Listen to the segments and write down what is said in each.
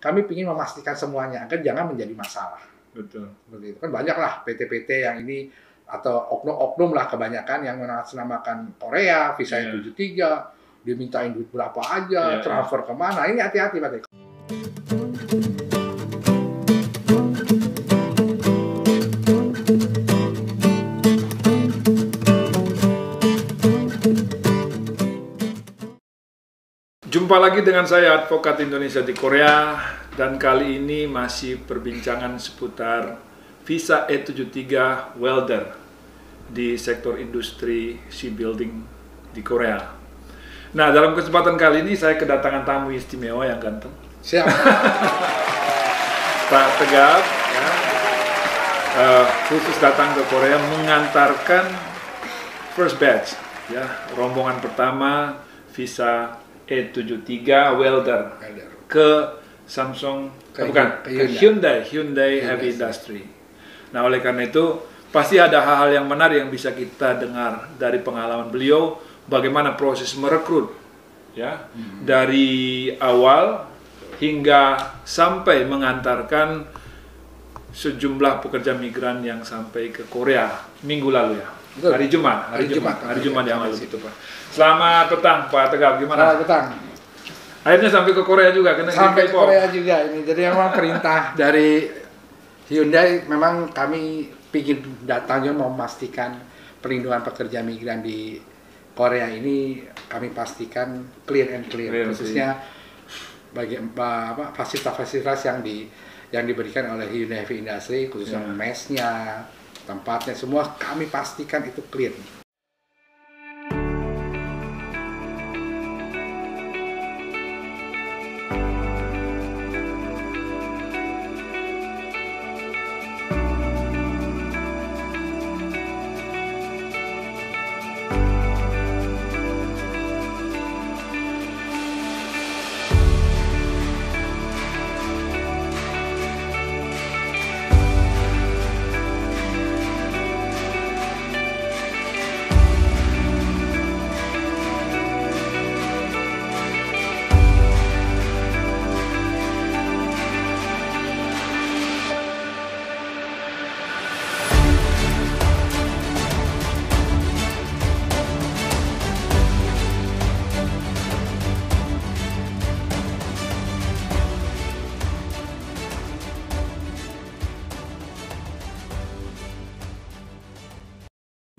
kami ingin memastikan semuanya agar jangan menjadi masalah. Betul. Seperti itu kan banyak lah PT-PT yang ini atau oknum-oknum lah kebanyakan yang mengatasnamakan Korea, visa 73, dimintain duit berapa aja, transfer kemana, ini hati-hati Pak. Jumpa lagi dengan saya, Advokat Indonesia di Korea, dan kali ini masih perbincangan seputar visa E73 welder di sektor industri shipbuilding di Korea. Nah, dalam kesempatan kali ini saya kedatangan tamu istimewa yang ganteng. Siap. Pak Tegap, ya, khusus datang ke Korea mengantarkan first batch, ya, rombongan pertama visa E73 welder ke Samsung, ke Hyundai Heavy Industry. Nah, oleh karena itu pasti ada hal-hal yang menarik yang bisa kita dengar dari pengalaman beliau, bagaimana proses merekrut, ya, dari awal hingga sampai mengantarkan sejumlah pekerja migran yang sampai ke Korea minggu lalu, ya. Betul. Hari Jumat yang lalu gitu, Pak. Selamat petang Pak Tegap, gimana? Selamat petang. Akhirnya sampai ke Korea juga, sampai ke Korea juga ini. Jadi memang perintah dari Hyundai, memang kami ingin datangnya memastikan perlindungan pekerja migran di Korea ini kami pastikan clear and clear, khususnya bagi fasilitas-fasilitas yang diberikan oleh Hyundai Heavy Industry, khususnya mesnya, tempatnya, semua kami pastikan itu clear.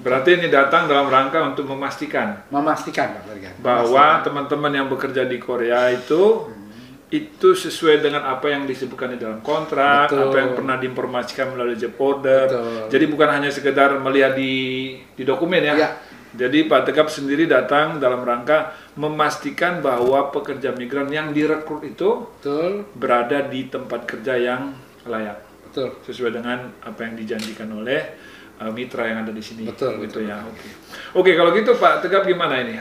Berarti ini datang dalam rangka untuk memastikan Pak, bahwa teman-teman yang bekerja di Korea itu sesuai dengan apa yang disebutkan di dalam kontrak, apa yang pernah diinformasikan melalui job order. Jadi bukan hanya sekedar melihat di dokumen, ya. Jadi Pak Tegap sendiri datang dalam rangka memastikan bahwa pekerja migran yang direkrut itu berada di tempat kerja yang layak, sesuai dengan apa yang dijanjikan oleh mitra yang ada di sini. Betul. Ya. Oke, kalau gitu Pak Tegap gimana ini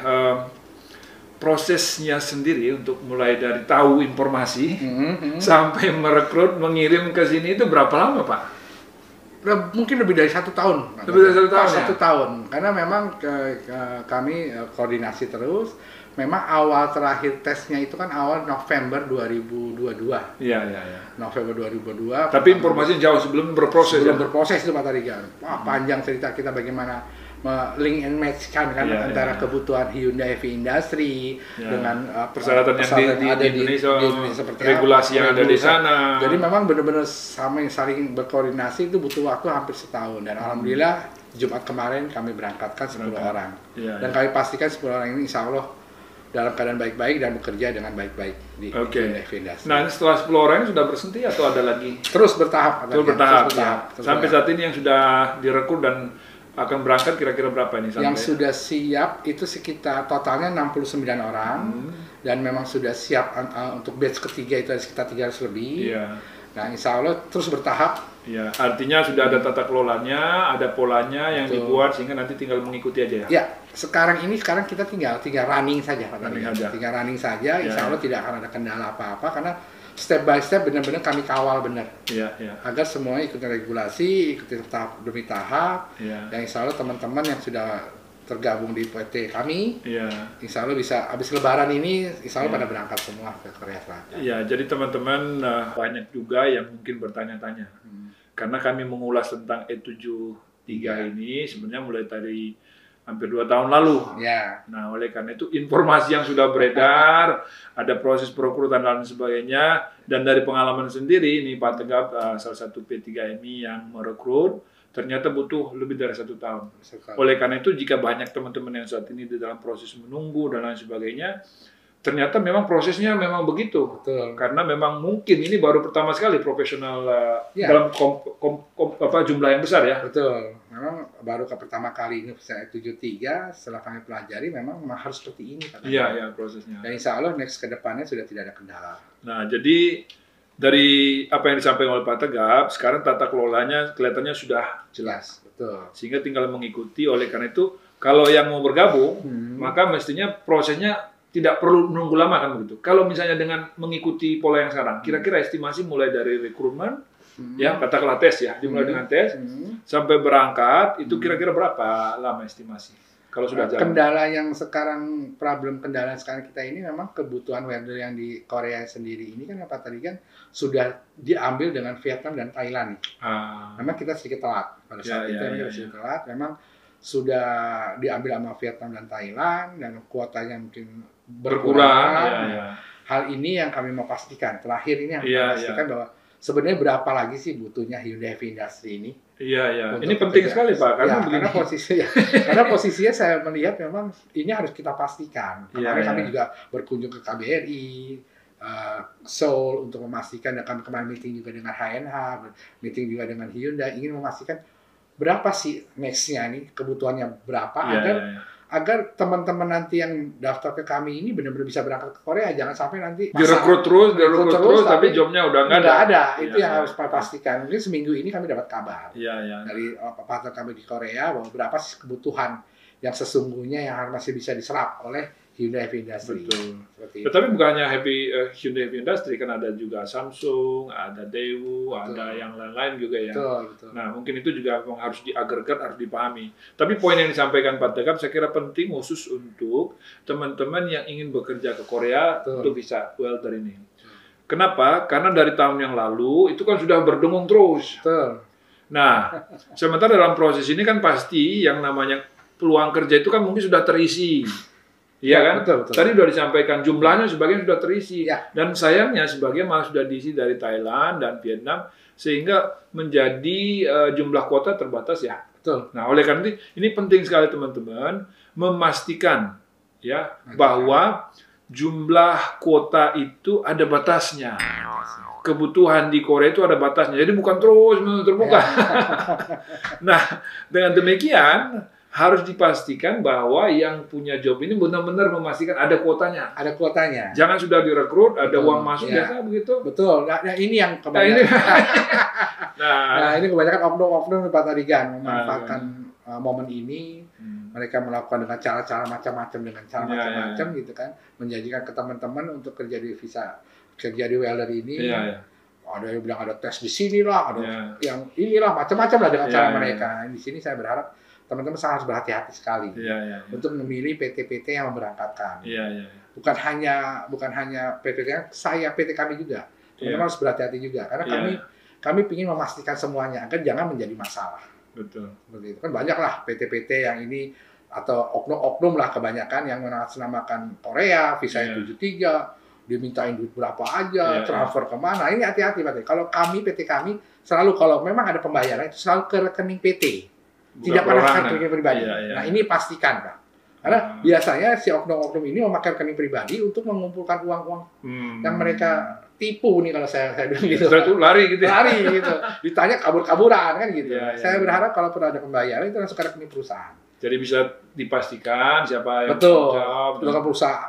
prosesnya sendiri untuk mulai dari tahu informasi sampai merekrut, mengirim ke sini itu berapa lama, Pak? Mungkin lebih dari 1 tahun. Lebih dari 1 tahun. Satu tahun, karena memang kami koordinasi terus. Memang awal terakhir tesnya itu kan awal November 2022. Iya. November 2022. Tapi informasinya jauh sebelum berproses. Sebelum berproses itu Pak Tarigan. Wah, panjang cerita kita bagaimana link and match kan antara kebutuhan Hyundai Heavy Industry dengan persyaratan yang ada di Indonesia, seperti regulasi yang ada di sana. Jadi memang benar-benar saling berkoordinasi itu butuh waktu hampir setahun, dan alhamdulillah Jumat kemarin kami berangkatkan 10 orang. Dan kami pastikan 10 orang ini insya Allah dalam keadaan baik-baik dan bekerja dengan baik-baik di Heavy Industry. Nah, setelah 10 orang ini sudah berhenti atau ada lagi? Terus bertahap. Sampai saat ini yang sudah direkrut dan akan berangkat kira-kira berapa ini? Yang sudah siap itu sekitar totalnya 69 orang, dan memang sudah siap untuk batch ketiga itu ada sekitar 300 lebih. Nah, insya Allah terus bertahap. Ya, artinya sudah ada tata kelolanya, ada polanya yang dibuat sehingga nanti tinggal mengikuti aja, ya? Ya, sekarang kita tinggal running saja, Pak. Tinggal running saja, insya Allah tidak akan ada kendala apa-apa, karena step by step benar-benar kami kawal benar. Agar semuanya ikuti regulasi, ikuti tahap demi tahap. Dan insya Allah teman-teman yang sudah tergabung di PT kami. Iya. Insya Allah bisa habis Lebaran ini, Insya Allah pada berangkat semua ke Korea Selatan. Iya, jadi teman-teman banyak juga yang mungkin bertanya-tanya. Karena kami mengulas tentang E73 ini sebenarnya mulai dari hampir 2 tahun lalu. Ya. Nah, oleh karena itu informasi yang sudah beredar, ada proses perekrutan dan sebagainya, dan dari pengalaman sendiri, ini Pak Tegap salah satu P3MI yang merekrut, ternyata butuh lebih dari 1 tahun. Oleh karena itu, jika banyak teman-teman yang saat ini di dalam proses menunggu dan lain sebagainya, ternyata memang prosesnya memang begitu. Betul. Karena memang mungkin ini baru pertama sekali profesional dalam jumlah yang besar ya. Betul. Memang baru pertama kali ini saya 73, setelah kami pelajari memang harus seperti ini. Iya, prosesnya. Dan insya Allah next ke depannya sudah tidak ada kendala. Nah, jadi dari apa yang disampaikan oleh Pak Tegap, sekarang tata kelolanya kelihatannya sudah jelas. Betul. Sehingga tinggal mengikuti. Oleh karena itu, kalau yang mau bergabung, maka mestinya prosesnya tidak perlu menunggu lama kan begitu. Kalau misalnya dengan mengikuti pola yang sekarang, kira-kira estimasi mulai dari rekrutmen, ya katakanlah tes ya, dimulai dengan tes, sampai berangkat, itu kira-kira berapa lama estimasi? Kalau sudah jalan. Kendala yang sekarang, problem kendala sekarang kita ini memang kebutuhan welder yang di Korea sendiri ini kan apa tadi kan sudah diambil dengan Vietnam dan Thailand. Memang kita sedikit telat pada saat itu, sedikit telat. Memang sudah diambil sama Vietnam dan Thailand dan kuotanya mungkin berkurang. Hal ini yang kami mau pastikan. Terakhir ini yang kami pastikan bahwa sebenarnya berapa lagi sih butuhnya Hyundai Heavy Industry ini? Iya. Ini penting sekali Pak, karena posisinya saya melihat memang ini harus kita pastikan. Kemarin kami juga berkunjung ke KBRI, Seoul untuk memastikan, dan kami kemarin meeting juga dengan HNH, meeting juga dengan Hyundai, ingin memastikan berapa sih next-nya ini, kebutuhannya berapa, agar teman-teman nanti yang daftar ke kami ini benar-benar bisa berangkat ke Korea, jangan sampai nanti direkrut terus, tapi jobnya udah nggak ada. Itu yang harus pastikan. Mungkin seminggu ini kami dapat kabar dari partner kami di Korea bahwa berapa sih kebutuhan yang sesungguhnya yang masih bisa diserap oleh Hyundai Heavy Industry. Betul. Tetapi bukan hanya Hyundai Heavy Industry, kan ada juga Samsung, ada Daewoo, ada yang lain-lain juga ya. Betul. Nah, mungkin itu juga harus diagregat, harus dipahami. Tapi poin yang disampaikan Pak Tegap saya kira penting khusus untuk teman-teman yang ingin bekerja ke Korea untuk visa welder ini. Kenapa? Karena dari tahun yang lalu itu kan sudah berdengung terus. Nah, sementara dalam proses ini kan pasti yang namanya peluang kerja itu kan mungkin sudah terisi. Iya kan? Betul. Tadi sudah disampaikan jumlahnya sebagian sudah terisi. Dan sayangnya sebagian malah sudah diisi dari Thailand dan Vietnam, sehingga menjadi jumlah kuota terbatas ya. Nah, oleh karena itu ini penting sekali teman-teman memastikan ya bahwa jumlah kuota itu ada batasnya. Kebutuhan di Korea itu ada batasnya. Jadi bukan terus terbuka. Nah, dengan demikian harus dipastikan bahwa yang punya job ini benar-benar memastikan ada kuotanya. Jangan sudah direkrut, ada uang masuk biasa begitu. Betul. Nah, ini yang kebanyakan. Ini kebanyakan oknum-oknum Pak Tarigan memanfaatkan momen ini. Mereka melakukan dengan cara-cara macam-macam, gitu kan, menjanjikan ke teman-teman untuk kerja di welder ini. Ada yang bilang ada tes di sini lah, ada yang inilah macam-macam lah dengan cara mereka. Di sini saya berharap teman-teman harus berhati-hati sekali untuk memilih PT-PT yang memberangkatkan. Bukan hanya PT saya, PT kami juga. Teman-teman harus berhati-hati juga karena kami ingin memastikan semuanya agar jangan menjadi masalah. Betul. Seperti itu kan banyak lah PT-PT yang ini atau oknum-oknum lah kebanyakan yang mengatasnamakan Korea, visa 73, dimintain duit berapa aja, transfer kemana. Ini hati-hati Pak. Kalau kami, PT kami selalu kalau memang ada pembayaran itu selalu ke rekening PT. Tidak pernah ke rekening pribadi. Nah ini pastikan Pak. Karena biasanya si oknum-oknum ini memakai rekening pribadi untuk mengumpulkan uang-uang yang mereka tipu nih kalau saya bilang gitu. Itu lari gitu. Ditanya kabur-kaburan kan gitu. Saya berharap kalau pernah ada pembayaran itu langsung ke rekening perusahaan. Jadi bisa dipastikan siapa yang menjawab.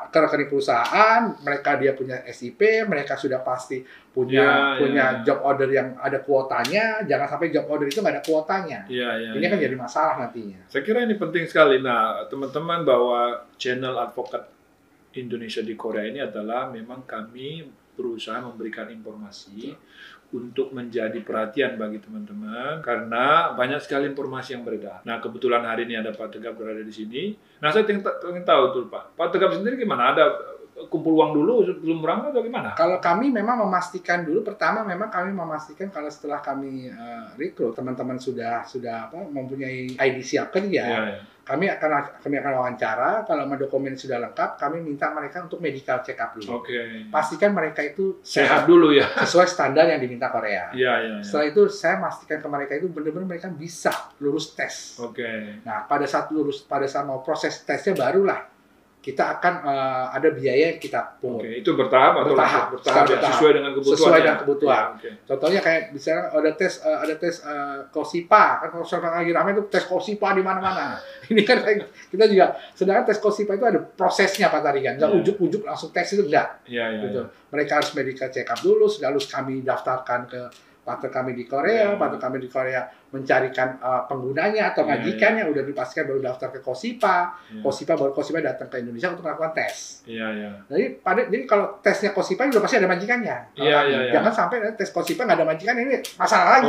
Ke rekening perusahaan, mereka dia punya SIP, mereka sudah pasti punya job order yang ada kuotanya. Jangan sampai job order itu nggak ada kuotanya. Ini kan jadi masalah nantinya. Saya kira ini penting sekali. Nah, teman-teman bahwa channel Advokat Indonesia di Korea ini adalah memang kami berusaha memberikan informasi untuk menjadi perhatian bagi teman-teman karena banyak sekali informasi yang beredar. Nah, kebetulan hari ini ada Pak Tegap berada di sini. Nah, saya ingin tahu tuh Pak Tegap sendiri gimana? Ada kumpul uang dulu sebelum berangkat atau gimana? Kalau kami memang memastikan dulu, pertama memang kami memastikan kalau setelah kami rekrut teman-teman sudah mempunyai ID siap kerja, kami akan wawancara. Kalau dokumen sudah lengkap, kami minta mereka untuk medical check up dulu. Pastikan mereka itu sehat dulu ya, sesuai standar yang diminta Korea. Ya. Setelah itu saya pastikan ke mereka itu benar-benar mereka bisa lulus tes. Nah, pada saat mau proses tesnya barulah kita akan ada biaya yang kita pungut. Itu bertahap atau bertahap ya? Sesuai dengan kebutuhan. Sesuai dengan kebutuhan. Contohnya kayak misalnya ada tes Kosipa, kan kalau sekarang lagi ramai itu tes Kosipa di mana-mana. Ini kan kita juga, sedangkan tes Kosipa itu ada prosesnya Pak Tarigan, nggak ujuk-ujuk langsung tes itu enggak. Gitu. Mereka harus medical check up dulu, lalu kami daftarkan ke partner kami di Korea, partner kami di Korea mencarikan penggunanya atau majikannya, udah dipastikan baru daftar ke Kosipa, baru Kosipa datang ke Indonesia untuk melakukan tes. Jadi kalau tesnya Kosipa udah pasti ada majikannya. Jangan sampai tes Kosipa nggak ada majikan, ini masalah lagi.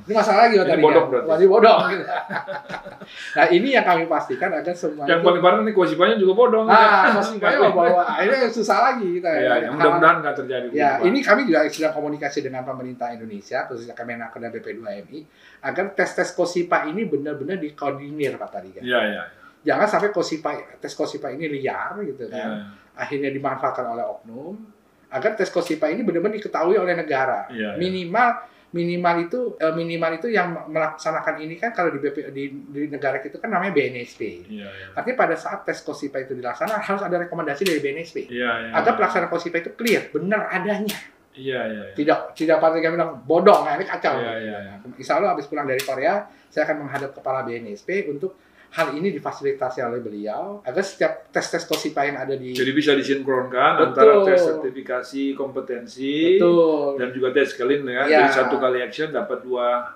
Ini masalah lagi. Ini bodong berarti. Bodong. Gitu. Nah, ini yang kami pastikan agar semua. Yang paling parah nih Kosipanya juga bodong. Kosipanya bawa, akhirnya susah lagi kita. Mudah-mudahan nggak terjadi. Ini kami juga sedang komunikasi dengan pemerintah Indonesia, khususnya Kemenaker dan BP2MI, agar tes Kosipa ini benar-benar dikoordinir Pak Tarigan. Jangan sampai tes Kosipa ini liar gitu kan. Akhirnya dimanfaatkan oleh oknum. Agar tes Kosipa ini benar-benar diketahui oleh negara. Minimal itu yang melaksanakan ini kan kalau di negara kita kan namanya BNSP. Artinya pada saat tes Kosipa itu dilaksanakan harus ada rekomendasi dari BNSP. Agar pelaksanaan Kosipa itu clear, benar adanya. Tidak partai kami bilang bodong, ini kacau. Insya Allah habis pulang dari Korea, saya akan menghadap kepala BNSP untuk hal ini difasilitasi oleh beliau agar setiap tes Kosipa yang ada jadi bisa disinkronkan antara tes sertifikasi kompetensi dan juga tes clean ya. Jadi satu kali action dapat dua.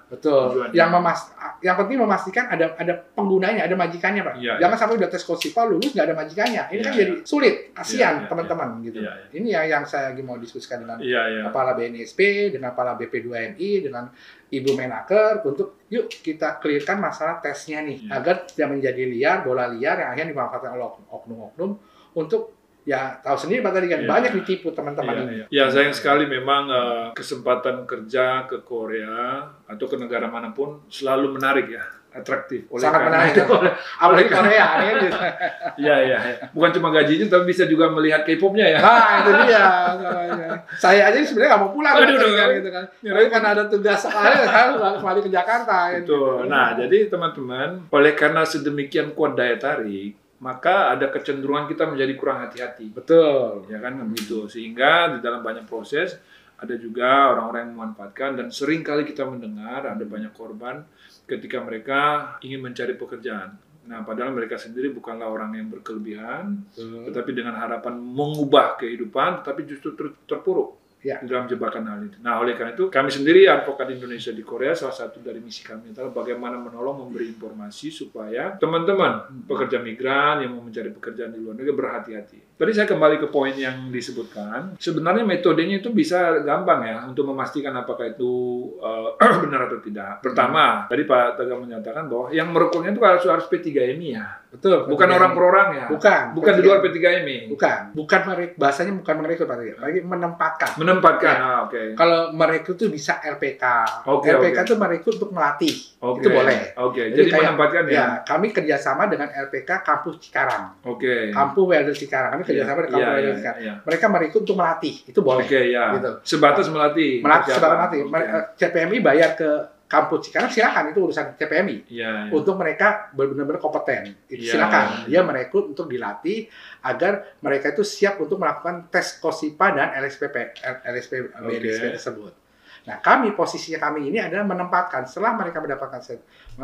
Yang penting memastikan ada penggunanya, ada majikannya Pak. Jangan sampai udah tes Kosipa lulus nggak ada majikannya. Ini kan jadi sulit, kasihan teman-teman gitu. Ini yang saya lagi mau diskusikan dengan kepala BNSP, dengan kepala BP2MI, dengan Ibu Menaker untuk yuk kita clearkan masalah tesnya nih agar tidak menjadi liar, bola liar yang akhirnya dimanfaatkan oleh oknum-oknum untuk tahu sendiri Pak tadi kan banyak ditipu teman-teman ini. Sayang sekali memang kesempatan kerja ke Korea atau ke negara manapun selalu menarik ya, atraktif. Sangat menarik. Apalagi Korea gitu. Bukan cuma gajinya tapi bisa juga melihat K-pop-nya ya. Itu dia. Saya aja sebenarnya nggak mau pulang gitu kan. Tapi kan ada tugas saya harus kembali ke Jakarta. Betul. Nah, jadi teman-teman, oleh karena sedemikian kuat daya tarik, maka ada kecenderungan kita menjadi kurang hati-hati. Betul. Ya kan begitu. Sehingga di dalam banyak proses ada juga orang-orang yang memanfaatkan dan sering kali kita mendengar ada banyak korban ketika mereka ingin mencari pekerjaan. Nah, padahal mereka sendiri bukanlah orang yang berkelebihan, tetapi dengan harapan mengubah kehidupan, tetapi justru terpuruk di dalam jebakan hal itu. Nah, oleh karena itu, kami sendiri Advokat Indonesia di Korea, salah satu dari misi kami adalah bagaimana menolong memberi informasi supaya teman-teman pekerja migran yang mau mencari pekerjaan di luar negeri berhati-hati. Tadi saya kembali ke poin yang disebutkan. Sebenarnya metodenya itu bisa gampang ya untuk memastikan apakah itu benar atau tidak. Pertama, tadi Pak Tegap menyatakan bahwa yang merekrutnya itu harus P3MI ya. Betul. Bukan orang per orang ya. Bukan di luar P3MI. Bukan bahasanya bukan merekrut Pak Tegap, lagi menempatkan. Kalau merekrut itu bisa LPK. LPK itu merekrut untuk melatih. Itu boleh. Jadi menempatkan ya. Kami kerjasama dengan LPK Kampus Cikarang. Kampus Welder Cikarang. Kami kerjasama dengan Kampus Welder Cikarang. Mereka merekrut untuk melatih. Itu boleh. Gitu. Sebatas melatih. Sebatas melatih. CPMI bayar ke Kampus Cikarang, silakan, itu urusan CPMI. Untuk mereka benar-benar kompeten. Silakan. Dia merekrut untuk dilatih agar mereka itu siap untuk melakukan tes Kosipa dan LSP BNSP tersebut. Nah, posisinya kami ini adalah menempatkan. Setelah mereka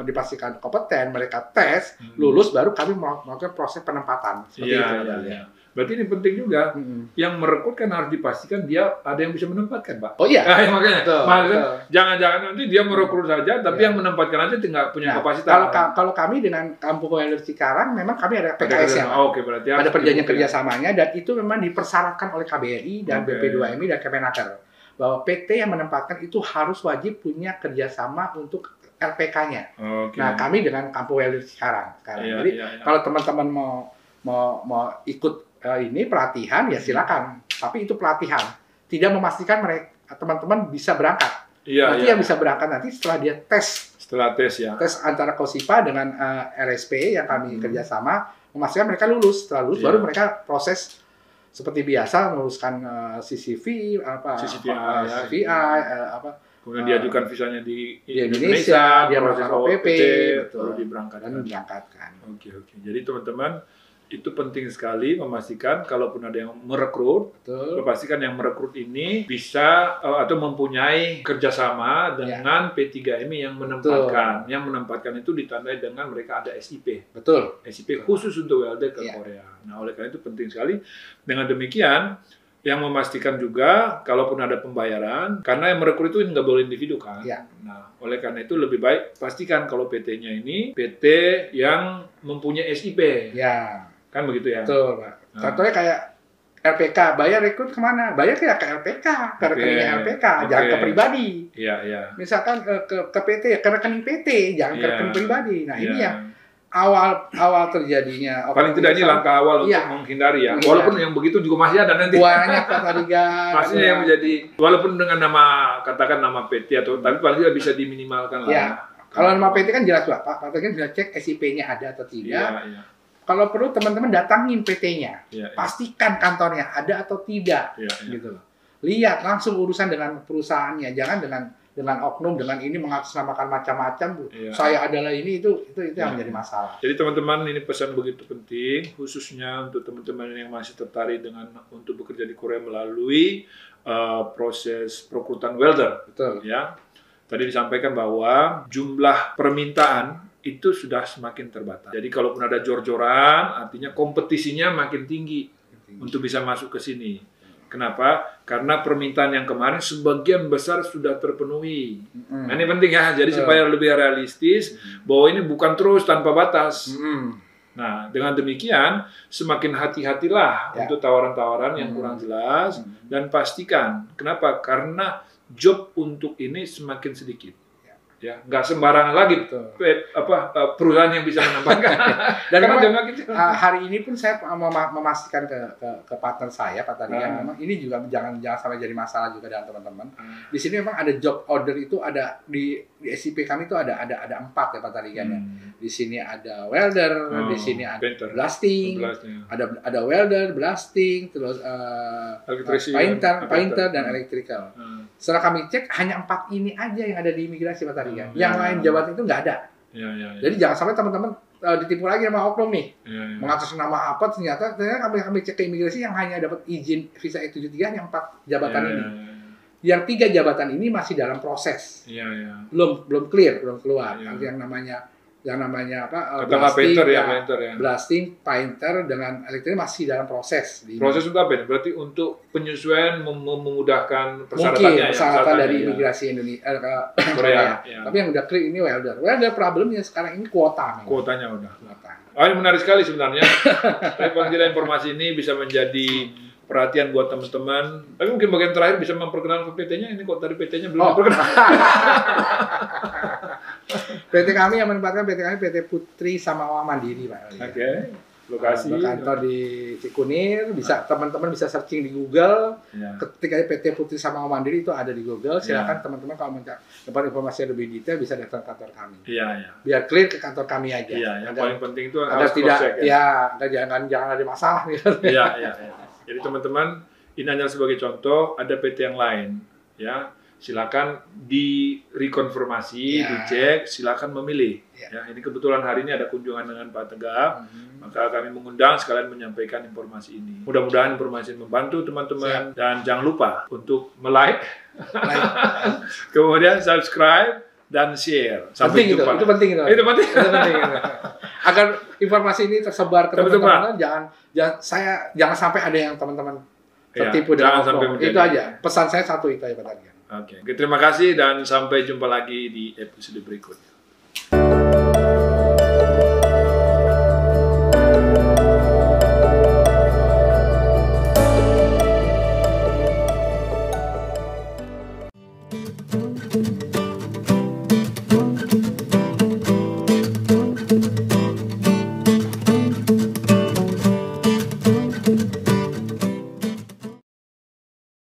dipastikan kompeten, mereka tes, lulus, baru kami melakukan proses penempatan. Seperti itu. Berarti ini penting juga. Yang merekrut kan harus dipastikan dia ada yang bisa menempatkan, Pak. Oh iya. Makanya, jangan-jangan nanti dia merekrut saja, tapi yang menempatkan aja tidak punya kapasitas. Kalau kami dengan Kampung Welder Cikarang, memang kami ada PKS-nya. Oke, berarti ada perjanjian kerjasamanya, dan itu memang dipersyaratkan oleh KBRI dan BP2MI dan Kemenaker. Bahwa PT yang menempatkan itu harus wajib punya kerjasama untuk RPK-nya. Nah, kami dengan Kampung Welder Cikarang sekarang. Jadi kalau teman-teman mau ikut ini pelatihan ya silakan. Tapi itu pelatihan, tidak memastikan mereka teman-teman bisa berangkat. Nanti yang bisa berangkat nanti setelah dia tes. Setelah tes ya. Tes antara Kosipa dengan RSP yang kami kerjasama, memastikan mereka lulus. Setelah lulus baru mereka proses seperti biasa, meluluskan CCV, CCVI, kemudian diajukan visanya di Indonesia, dia melakukan OPP, baru diberangkatkan. Oke. Jadi teman-teman, itu penting sekali memastikan kalaupun ada yang merekrut, pastikan yang merekrut ini bisa atau mempunyai kerjasama dengan P3MI yang menempatkan. Yang menempatkan itu ditandai dengan mereka ada SIP. SIP khusus untuk welder ke Korea. Nah, oleh karena itu penting sekali. Dengan demikian, yang memastikan juga kalaupun ada pembayaran, karena yang merekrut itu nggak boleh individu kan. Nah, oleh karena itu lebih baik pastikan kalau PT-nya ini PT yang mempunyai SIP. Kan begitu ya? Betul, Pak. Contohnya kayak RPK, bayar rekrut kemana? Bayar ke RPK, ke rekeningnya RPK, jangan ke pribadi. Misalkan ke PT, ke rekening PT, jangan ke rekening pribadi. Nah, ini yang awal terjadinya. Paling tidak ini langkah awal untuk menghindari ya. Walaupun yang begitu juga masih ada nanti. Banyak Pak Tarigan. Pastinya yang menjadi, walaupun dengan nama, katakan nama PT atau, tapi paling tidak bisa diminimalkan lah. Kalau nama PT kan jelas Pak Tarigan bisa cek SIP-nya ada atau tidak. Kalau perlu teman-teman datangin PT-nya, pastikan kantornya ada atau tidak, gitu loh. Lihat langsung urusan dengan perusahaannya, jangan dengan oknum, dengan ini mengatasnamakan macam-macam. Saya adalah ini itu yang menjadi masalah. Jadi teman-teman, ini pesan begitu penting, khususnya untuk teman-teman yang masih tertarik untuk bekerja di Korea melalui proses perekrutan welder. Ya, tadi disampaikan bahwa jumlah permintaan itu sudah semakin terbatas. Jadi kalaupun ada jor-joran, artinya kompetisinya makin tinggi untuk bisa masuk ke sini. Kenapa? Karena permintaan yang kemarin sebagian besar sudah terpenuhi. Nah, ini penting ya, jadi supaya lebih realistis bahwa ini bukan terus tanpa batas. Nah, dengan demikian semakin hati-hatilah untuk tawaran-tawaran yang kurang jelas dan pastikan. Kenapa? Karena job untuk ini semakin sedikit. Ya, nggak sembarangan lagi perusahaan yang bisa menempatkan. Dan hari ini pun saya memastikan ke partner saya, Pak Tarigan, memang ini juga jangan sampai jadi masalah juga dengan teman-teman. Di sini memang ada job order itu ada di SIP kami itu ada 4 ya Pak Tarigan ya. Di sini ada welder, di sini ada blasting, ada welder, blasting, terus painter dan electrical. Setelah kami cek hanya 4 ini aja yang ada di imigrasi Pak Tarigan. Yang lain jabatan itu nggak ada. Jadi jangan sampai teman-teman ditipu lagi sama oknum nih. Mengatas nama apa ternyata kami cek ke imigrasi yang hanya dapat izin visa E73 hanya 4 jabatan ini. Yang 3 jabatan ini masih dalam proses. Belum clear, belum keluar. Yang namanya blasting, painter dengan elektrik masih dalam proses. Proses untuk apa? Berarti untuk penyesuaian memudahkan persyaratannya. Mungkin persyaratan dari imigrasi Indonesia Korea. Tapi yang udah clear ini welder. Welder problemnya sekarang ini kuota. Kuotanya udah. Ini menarik sekali sebenarnya. Tapi paling tidak informasi ini bisa menjadi perhatian buat teman-teman. Tapi mungkin bagian terakhir bisa memperkenalkan PT-nya. Ini kok tadi PT-nya belum memperkenalkan. PT kami yang menempatkan PT Putri Samawa Mandiri, Pak. Lokasi kantor di Cikunir, bisa teman-teman bisa searching di Google. Ketika PT Putri Samawa Mandiri itu ada di Google, silakan teman-teman kalau mau dapat informasi lebih detail bisa datang ke kantor kami. Biar clear ke kantor kami aja. Yang paling penting itu harus tidak jangan ada masalah gitu. Jadi teman-teman, ini hanya sebagai contoh, ada PT yang lain, ya. Silakan direkonfirmasi, dicek, silakan memilih. Ya, ini kebetulan hari ini ada kunjungan dengan Pak Tegap, maka kami mengundang sekalian menyampaikan informasi ini. Mudah-mudahan informasi ini membantu teman-teman dan jangan lupa untuk like, kemudian subscribe dan share. Sampai jumpa. Itu penting. agar informasi ini tersebar ke Betul, teman-teman, jangan sampai ada yang teman-teman tertipu jangan dengan sampai oknum. menjadi. Itu aja. Pesan saya satu itu aja Pak Targian. Oke, terima kasih dan sampai jumpa lagi di episode berikutnya.